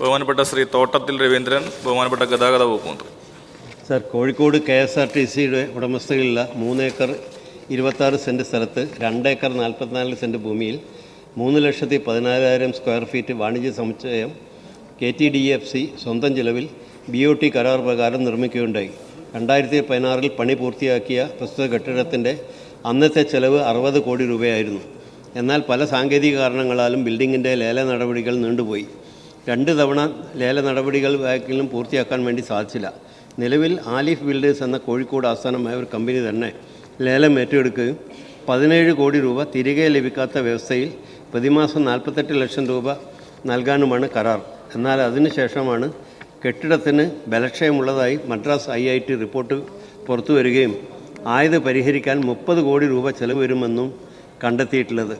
ബഹുമാനപ്പെട്ട ശ്രീ തോട്ടത്തിൽ രവീന്ദ്രൻ, ബഹുമാനപ്പെട്ട ഗതാഗത വകുപ്പ് മന്ത്രി. സർ, കോഴിക്കോട് KSRTCയുടെ ഉടമസ്ഥയിലുള്ള 3 ഏക്കർ 26 സെൻറ്റ് സ്ഥലത്ത് 2 ഏക്കർ 44 സെൻറ്റ് ഭൂമിയിൽ 3,14,000 സ്ക്വയർ ഫീറ്റ് വാണിജ്യ സമുച്ചയം KTDFC സ്വന്തം ചിലവിൽ BOT കരാർ പ്രകാരം നിർമ്മിക്കുകയുണ്ടായി. 2016 പണി പൂർത്തിയാക്കിയ പ്രസ്തുത കെട്ടിടത്തിൻ്റെ അന്നത്തെ ചെലവ് 60 കോടി രൂപയായിരുന്നു. എന്നാൽ പല സാങ്കേതിക കാരണങ്ങളാലും ബിൽഡിങ്ങിൻ്റെ ലേല നടപടികൾ നീണ്ടുപോയി. 2 തവണ ലേല നടപടികൾ ബാങ്കിലും പൂർത്തിയാക്കാൻ വേണ്ടി സാധിച്ചില്ല. നിലവിൽ ആലിഫ് ബിൽഡേഴ്സ് എന്ന കോഴിക്കോട് ആസ്ഥാനമായ ഒരു കമ്പനി തന്നെ ലേലം ഏറ്റെടുക്കുകയും 17 കോടി രൂപ തിരികെ ലഭിക്കാത്ത വ്യവസ്ഥയിൽ പ്രതിമാസം 48 ലക്ഷം രൂപ നൽകാനുമാണ് കരാർ. എന്നാൽ അതിനുശേഷമാണ് കെട്ടിടത്തിന് ബലക്ഷയമുള്ളതായി മദ്രാസ് IIT റിപ്പോർട്ട് പുറത്തു വരികയും ആയത് പരിഹരിക്കാൻ 30 കോടി രൂപ ചെലവ് വരുമെന്നും കണ്ടെത്തിയിട്ടുള്ളത്.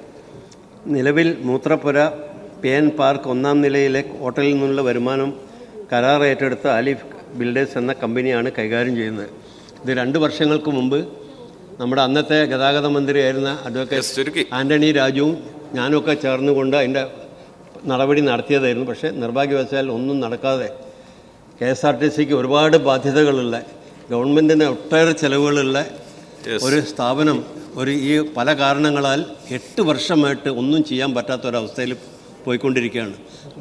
നിലവിൽ മൂത്രപ്പുര PN പാർക്ക് 1-ാം നിലയിലെ ഹോട്ടലിൽ നിന്നുള്ള വരുമാനം കരാർ ഏറ്റെടുത്ത ആലിഫ് ബിൽഡേഴ്സ് എന്ന കമ്പനിയാണ് കൈകാര്യം ചെയ്യുന്നത്. ഇത് 2 വർഷങ്ങൾക്ക് മുമ്പ് നമ്മുടെ അന്നത്തെ ഗതാഗത മന്ത്രിയായിരുന്ന അഡ്വക്കേറ്റ് ആൻ്റണി രാജുവും ഞാനുമൊക്കെ ചേർന്നുകൊണ്ട് അതിൻ്റെ നടപടി നടത്തിയതായിരുന്നു. പക്ഷേ നിർഭാഗ്യവശാൽ ഒന്നും നടക്കാതെ KSRTCക്ക് ഒരുപാട് ബാധ്യതകളുള്ള, ഗവൺമെൻറ്റിന് ഒട്ടേറെ ചെലവുകളുള്ള ഒരു സ്ഥാപനം ഈ പല കാരണങ്ങളാൽ 8 വർഷമായിട്ട് ഒന്നും ചെയ്യാൻ പറ്റാത്തൊരവസ്ഥയിൽ പോയിക്കൊണ്ടിരിക്കുകയാണ്.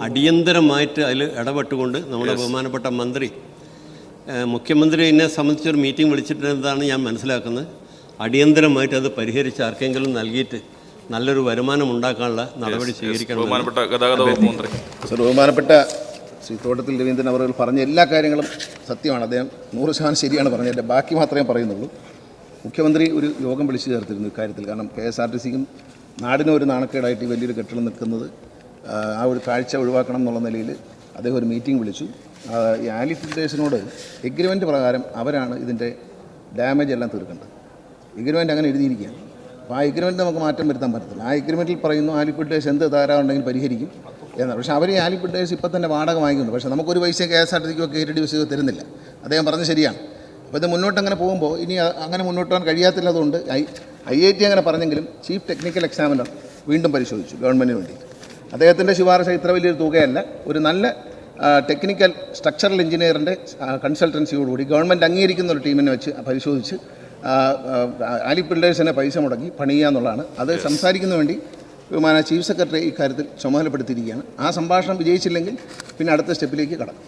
അടിയന്തരമായിട്ട് അതിൽ ഇടപെട്ടുകൊണ്ട് നമ്മുടെ ബഹുമാനപ്പെട്ട മന്ത്രി, മുഖ്യമന്ത്രി എന്നെ സംബന്ധിച്ചൊരു മീറ്റിംഗ് വിളിച്ചിട്ടുണ്ടെന്നാണ് ഞാൻ മനസ്സിലാക്കുന്നത്. അടിയന്തരമായിട്ട് അത് പരിഹരിച്ച് ആർക്കെങ്കിലും നൽകിയിട്ട് നല്ലൊരു വരുമാനം ഉണ്ടാക്കാനുള്ള നടപടി സ്വീകരിക്കണം. ബഹുമാനപ്പെട്ട ശ്രീ തോട്ടത്തിൽ രവീന്ദ്രൻ അവർ പറഞ്ഞ എല്ലാ കാര്യങ്ങളും സത്യമാണ്. അദ്ദേഹം 100% ശരിയാണ് പറഞ്ഞത്. ബാക്കി മാത്രമേ പറയുന്നുള്ളൂ. മുഖ്യമന്ത്രി ഒരു യോഗം വിളിച്ചു ചേർത്തിരുന്നു ഇക്കാര്യത്തിൽ. കാരണം KSRTCക്കും നാടിനും ഒരു നാണക്കേടായിട്ട് ഈ വലിയൊരു കെട്ടിടം നിൽക്കുന്നത്, ആ ഒരു കാഴ്ച ഒഴിവാക്കണം എന്നുള്ള നിലയിൽ അദ്ദേഹം ഒരു മീറ്റിംഗ് വിളിച്ചു. ഈ ആലിഫ് ബിൽഡേഴ്സിനോട് എഗ്രിമെൻറ്റ് പ്രകാരം അവരാണ് ഇതിൻ്റെ ഡാമേജ് എല്ലാം തീർക്കേണ്ടത്. എഗ്രിമെൻറ്റ് അങ്ങനെ എഴുതിയിരിക്കുകയാണ്. അപ്പോൾ ആ എഗ്രിമെൻറ്റ് നമുക്ക് മാറ്റം വരുത്താൻ പറ്റത്തില്ല. ആ എഗ്രിമെൻറ്റിൽ പറയുന്നു ആലിഫ് ബിൽഡേഴ്സ് എന്ത് തകരാറുണ്ടെങ്കിലും പരിഹരിക്കും എന്നാണ്. പക്ഷേ അവർ ഈ ആലിഫ് ബിൽഡേഴ്സ് ഇപ്പം തന്നെ വാടക വാങ്ങിക്കുന്നുണ്ട്. പക്ഷേ നമുക്കൊരു പൈസ KSRTCക്കോ KTDFCക്കോ തരുന്നില്ല. അദ്ദേഹം പറഞ്ഞത് ശരിയാണ്. അപ്പോൾ ഇത് മുന്നോട്ടങ്ങനെ പോകുമ്പോൾ ഇനി അങ്ങനെ മുന്നോട്ട് പോകാൻ കഴിയാത്തില്ലതുകൊണ്ട് IIT അങ്ങനെ പറഞ്ഞെങ്കിലും ചീഫ് ടെക്നിക്കൽ എക്സാമിനർ വീണ്ടും പരിശോധിച്ചു ഗവൺമെൻറ്റിന് വേണ്ടി. അദ്ദേഹത്തിൻ്റെ ശുപാർശ ഇത്ര വലിയൊരു തുകയല്ല. ഒരു നല്ല ടെക്നിക്കൽ സ്ട്രക്ചറൽ എഞ്ചിനീയറിൻ്റെ കൺസൾട്ടൻസിയോടുകൂടി ഗവൺമെൻറ് അംഗീകരിക്കുന്ന ഒരു ടീമിനെ വെച്ച് പരിശോധിച്ച് ആലിഫ് ബിൽഡേഴ്സിനെ പൈസ മുടക്കി പണിയുക എന്നുള്ളതാണ്. അത് സംസാരിക്കുന്ന വേണ്ടി ചീഫ് സെക്രട്ടറി ഇക്കാര്യത്തിൽ ചുമതലപ്പെടുത്തിയിരിക്കുകയാണ്. ആ സംഭാഷണം വിജയിച്ചില്ലെങ്കിൽ പിന്നെ അടുത്ത സ്റ്റെപ്പിലേക്ക് കടക്കും.